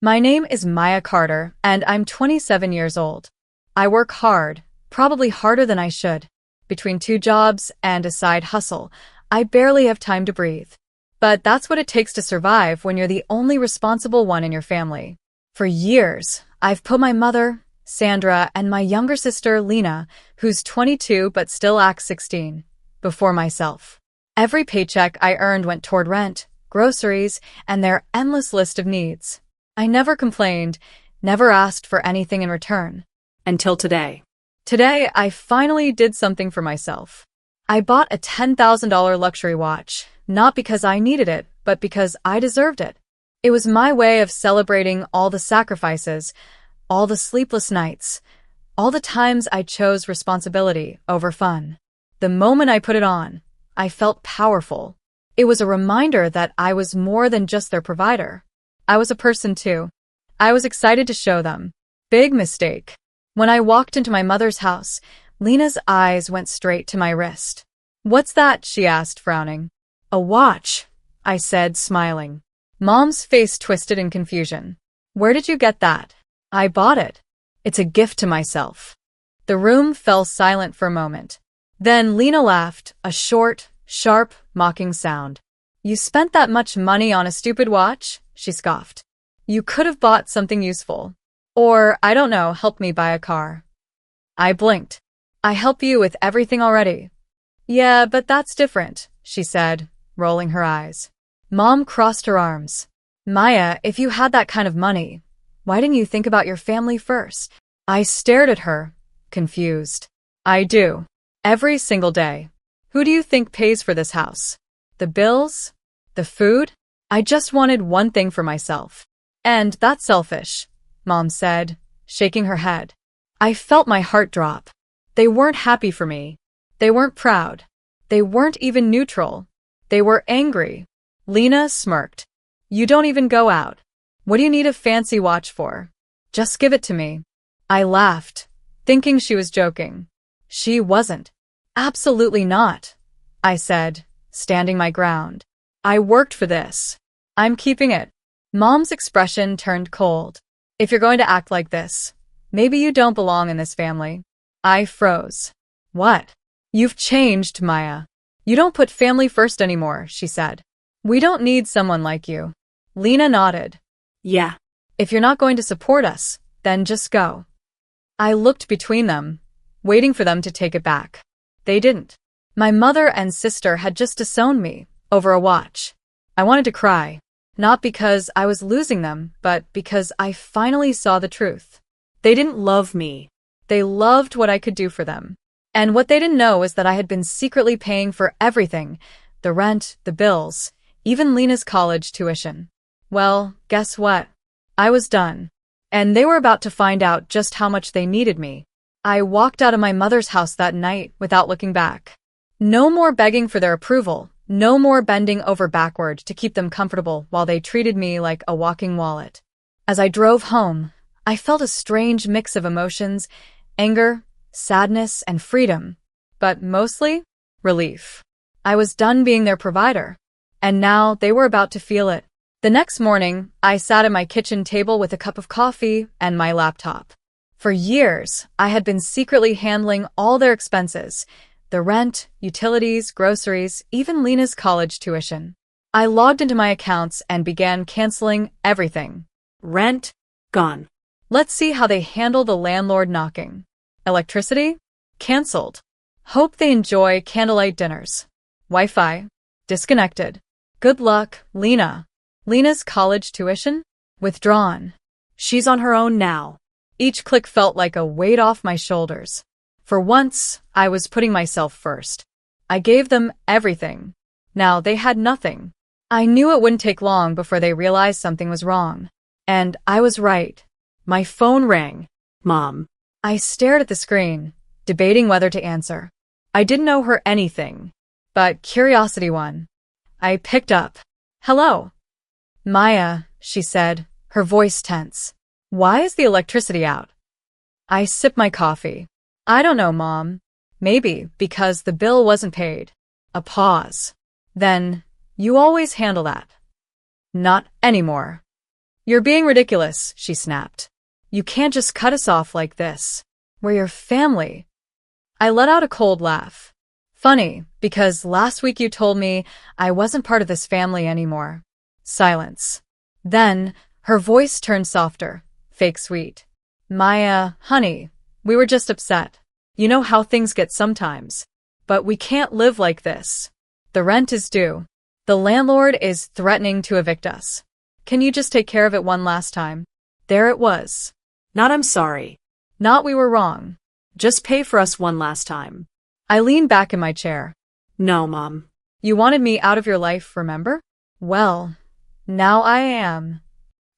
My name is Maya Carter, and I'm 27 years old. I work hard, probably harder than I should. Between two jobs and a side hustle, I barely have time to breathe. But that's what it takes to survive when you're the only responsible one in your family. For years, I've put my mother, Sandra, and my younger sister, Lena, who's 22 but still acts 16, before myself. Every paycheck I earned went toward rent, groceries, and their endless list of needs. I never complained, never asked for anything in return. Until today. Today, I finally did something for myself. I bought a $10,000 luxury watch, not because I needed it, but because I deserved it. It was my way of celebrating all the sacrifices, all the sleepless nights, all the times I chose responsibility over fun. The moment I put it on, I felt powerful. It was a reminder that I was more than just their provider. I was a person too. I was excited to show them. Big mistake. When I walked into my mother's house, Lena's eyes went straight to my wrist. "What's that?" she asked, frowning. "A watch," I said, smiling. Mom's face twisted in confusion. "Where did you get that?" "I bought it. It's a gift to myself." The room fell silent for a moment. Then Lena laughed, a short, sharp, mocking sound. "You spent that much money on a stupid watch?" she scoffed. "You could have bought something useful. Or, I don't know, help me buy a car." I blinked. "I help you with everything already." "Yeah, but that's different," she said, rolling her eyes. Mom crossed her arms. "Maya, if you had that kind of money, why didn't you think about your family first?" I stared at her, confused. "I do. Every single day. Who do you think pays for this house? The bills? The food? I just wanted one thing for myself. And that's selfish," Mom said, shaking her head. I felt my heart drop. They weren't happy for me. They weren't proud. They weren't even neutral. They were angry. Lena smirked. "You don't even go out. What do you need a fancy watch for? Just give it to me." I laughed, thinking she was joking. She wasn't. "Absolutely not," I said, standing my ground. "I worked for this. I'm keeping it." Mom's expression turned cold. "If you're going to act like this, maybe you don't belong in this family." I froze. "What?" "You've changed, Maya. You don't put family first anymore," she said. "We don't need someone like you." Lena nodded. "Yeah. "If you're not going to support us, then just go." I looked between them, waiting for them to take it back. They didn't. My mother and sister had just disowned me over a watch. I wanted to cry, not because I was losing them, but because I finally saw the truth. They didn't love me. They loved what I could do for them. And what they didn't know is that I had been secretly paying for everything, the rent, the bills, even Lena's college tuition. Well, guess what? I was done. And they were about to find out just how much they needed me. I walked out of my mother's house that night without looking back. No more begging for their approval, no more bending over backward to keep them comfortable while they treated me like a walking wallet. As I drove home, I felt a strange mix of emotions, anger, sadness, and freedom, but mostly relief. I was done being their provider, and now they were about to feel it. The next morning, I sat at my kitchen table with a cup of coffee and my laptop. For years, I had been secretly handling all their expenses, the rent, utilities, groceries, even Lena's college tuition. I logged into my accounts and began canceling everything. Rent? Gone. Let's see how they handle the landlord knocking. Electricity? Cancelled. Hope they enjoy candlelight dinners. Wi-Fi? Disconnected. Good luck, Lena. Lena's college tuition? Withdrawn. She's on her own now. Each click felt like a weight off my shoulders. For once, I was putting myself first. I gave them everything. Now they had nothing. I knew it wouldn't take long before they realized something was wrong. And I was right. My phone rang. Mom. I stared at the screen, debating whether to answer. I didn't owe her anything, but curiosity won. I picked up. "Hello." "Maya," she said, her voice tense. "Why is the electricity out?" I sipped my coffee. "I don't know, Mom. Maybe because the bill wasn't paid." A pause. Then, "You always handle that." "Not anymore." You're being ridiculous, she snapped. You can't just cut us off like this. We're your family. I let out a cold laugh. Funny, because last week you told me I wasn't part of this family anymore. Silence. Then, her voice turned softer, fake sweet. Maya, honey, we were just upset. You know how things get sometimes. But we can't live like this. The rent is due. The landlord is threatening to evict us. Can you just take care of it one last time? There it was. Not I'm sorry. Not we were wrong. Just pay for us one last time. I leaned back in my chair. No, Mom. You wanted me out of your life, remember? Well, now I am.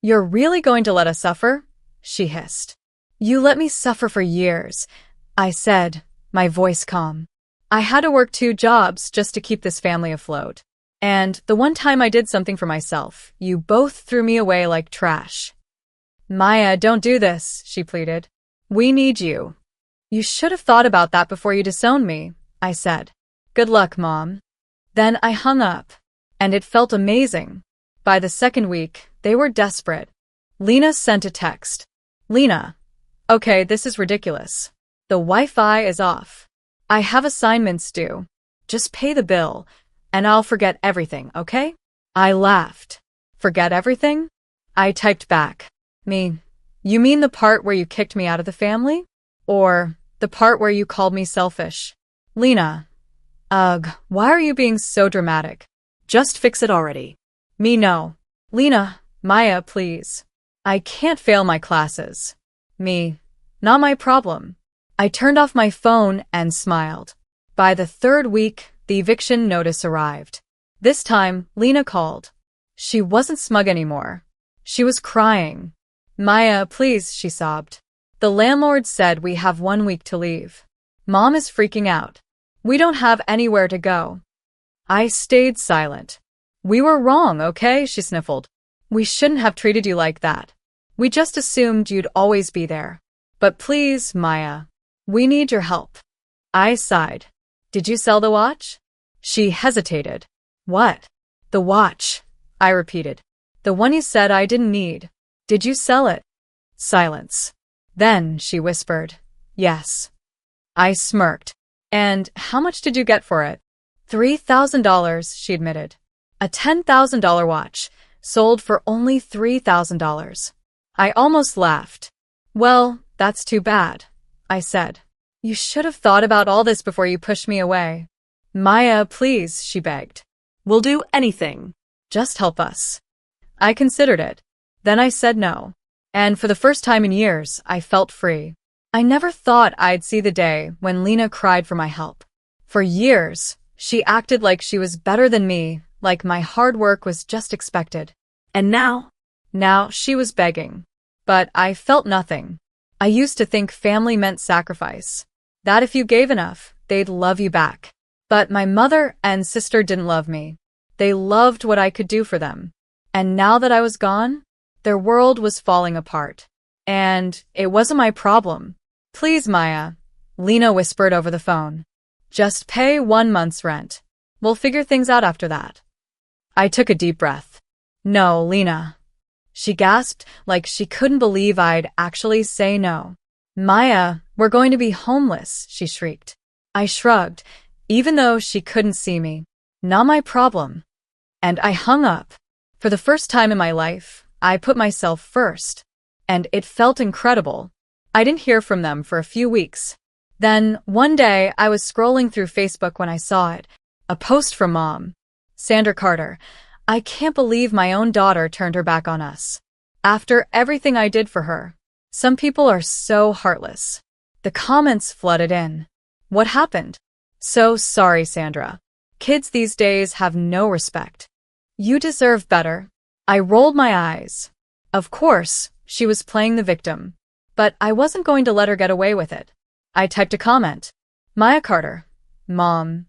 You're really going to let us suffer? She hissed. You let me suffer for years, I said, my voice calm. I had to work 2 jobs just to keep this family afloat. And the one time I did something for myself, you both threw me away like trash. Maya, don't do this, she pleaded. We need you. You should have thought about that before you disowned me, I said. Good luck, Mom. Then I hung up. And it felt amazing. By the second week, they were desperate. Lena sent a text. Lena. Okay, this is ridiculous. The Wi-Fi is off. I have assignments due. Just pay the bill, and I'll forget everything, okay? I laughed. Forget everything? I typed back. Me. You mean the part where you kicked me out of the family? Or the part where you called me selfish? Lena. Ugh, why are you being so dramatic? Just fix it already. Me no. Lena, Maya, please. I can't fail my classes. Me. Not my problem. I turned off my phone and smiled. By the 3rd week, the eviction notice arrived. This time, Lena called. She wasn't smug anymore. She was crying. Maya, please, she sobbed. The landlord said we have 1 week to leave. Mom is freaking out. We don't have anywhere to go. I stayed silent. We were wrong, okay? She sniffled. We shouldn't have treated you like that. We just assumed you'd always be there. But please, Maya, we need your help. I sighed. Did you sell the watch? She hesitated. What? The watch, I repeated. The one you said I didn't need. Did you sell it? Silence. Then she whispered, yes. I smirked. And how much did you get for it? $3,000, she admitted. A $10,000 watch, sold for only $3,000. I almost laughed. Well, that's too bad, I said. You should have thought about all this before you pushed me away. Maya, please, she begged. We'll do anything. Just help us. I considered it. Then I said no. And for the first time in years, I felt free. I never thought I'd see the day when Lena cried for my help. For years, she acted like she was better than me, like my hard work was just expected. And now? Now she was begging. But I felt nothing. I used to think family meant sacrifice. That if you gave enough, they'd love you back. But my mother and sister didn't love me. They loved what I could do for them. And now that I was gone, their world was falling apart. And it wasn't my problem. Please, Maya, Lena whispered over the phone. Just pay 1 month's rent. We'll figure things out after that. I took a deep breath. No, Lena. She gasped like she couldn't believe I'd actually say no. Maya, we're going to be homeless, she shrieked. I shrugged, even though she couldn't see me. Not my problem. And I hung up. For the first time in my life, I put myself first. And it felt incredible. I didn't hear from them for a few weeks. Then, one day, I was scrolling through Facebook when I saw it. A post from Mom. Sandra Carter. I can't believe my own daughter turned her back on us. After everything I did for her. Some people are so heartless. The comments flooded in. What happened? So sorry, Sandra. Kids these days have no respect. You deserve better. I rolled my eyes. Of course, she was playing the victim. But I wasn't going to let her get away with it. I typed a comment. Maya Carter. Mom.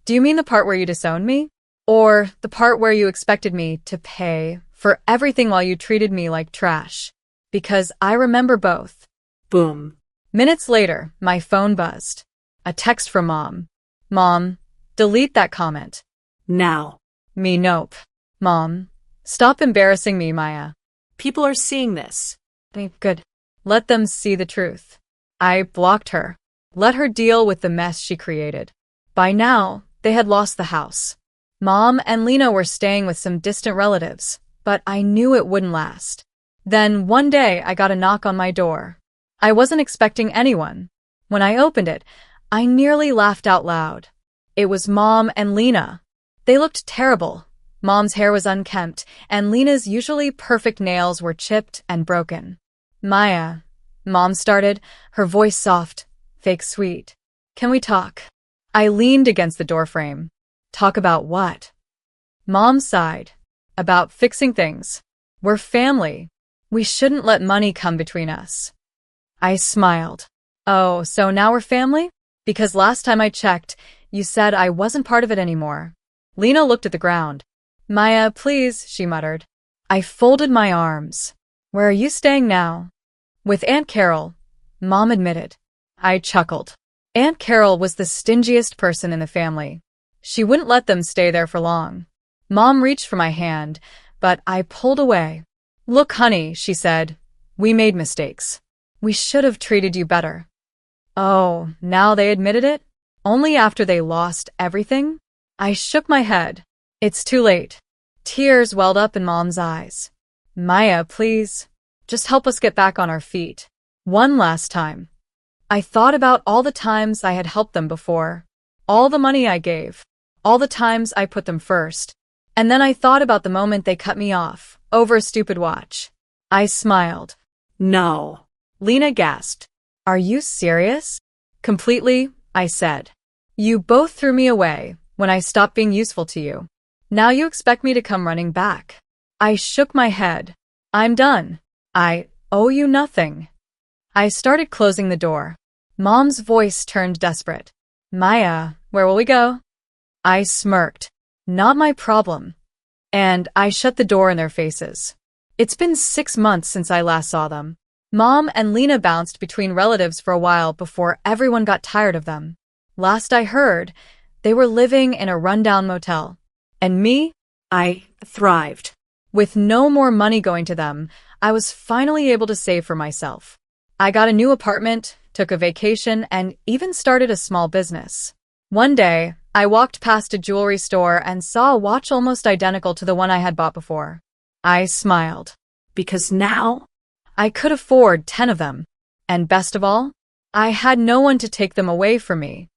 Do you mean the part where you disowned me? Or the part where you expected me to pay for everything while you treated me like trash? Because I remember both. Boom. Minutes later, my phone buzzed. A text from Mom. Mom, delete that comment. Now. Me nope. Mom, stop embarrassing me, Maya. People are seeing this. Good. Let them see the truth. I blocked her. Let her deal with the mess she created. By now, they had lost the house. Mom and Lena were staying with some distant relatives, but I knew it wouldn't last. Then one day I got a knock on my door. I wasn't expecting anyone. When I opened it, I nearly laughed out loud. It was Mom and Lena. They looked terrible. Mom's hair was unkempt, and Lena's usually perfect nails were chipped and broken. Maya, Mom started, her voice soft, fake sweet. Can we talk? I leaned against the doorframe. Talk about what? Mom sighed. About fixing things. We're family. We shouldn't let money come between us. I smiled. Oh, so now we're family? Because last time I checked, you said I wasn't part of it anymore. Lena looked at the ground. Maya, please, she muttered. I folded my arms. Where are you staying now? With Aunt Carol, Mom admitted. I chuckled. Aunt Carol was the stingiest person in the family. She wouldn't let them stay there for long. Mom reached for my hand, but I pulled away. Look, honey, she said. We made mistakes. We should have treated you better. Oh, now they admitted it? Only after they lost everything? I shook my head. It's too late. Tears welled up in Mom's eyes. Maya, please. Just help us get back on our feet. One last time. I thought about all the times I had helped them before. All the money I gave. All the times I put them first. And then I thought about the moment they cut me off, over a stupid watch. I smiled. No. Lena gasped. Are you serious? Completely, I said. You both threw me away when I stopped being useful to you. Now you expect me to come running back. I shook my head. I'm done. I owe you nothing. I started closing the door. Mom's voice turned desperate. Maya, where will we go? I smirked. Not my problem. And I shut the door in their faces. It's been 6 months since I last saw them. Mom and Lena bounced between relatives for a while before everyone got tired of them. Last I heard, they were living in a rundown motel. And me? I thrived. With no more money going to them, I was finally able to save for myself. I got a new apartment, took a vacation, and even started a small business. One day, I walked past a jewelry store and saw a watch almost identical to the one I had bought before. I smiled. Because now I could afford 10 of them. And best of all, I had no one to take them away from me.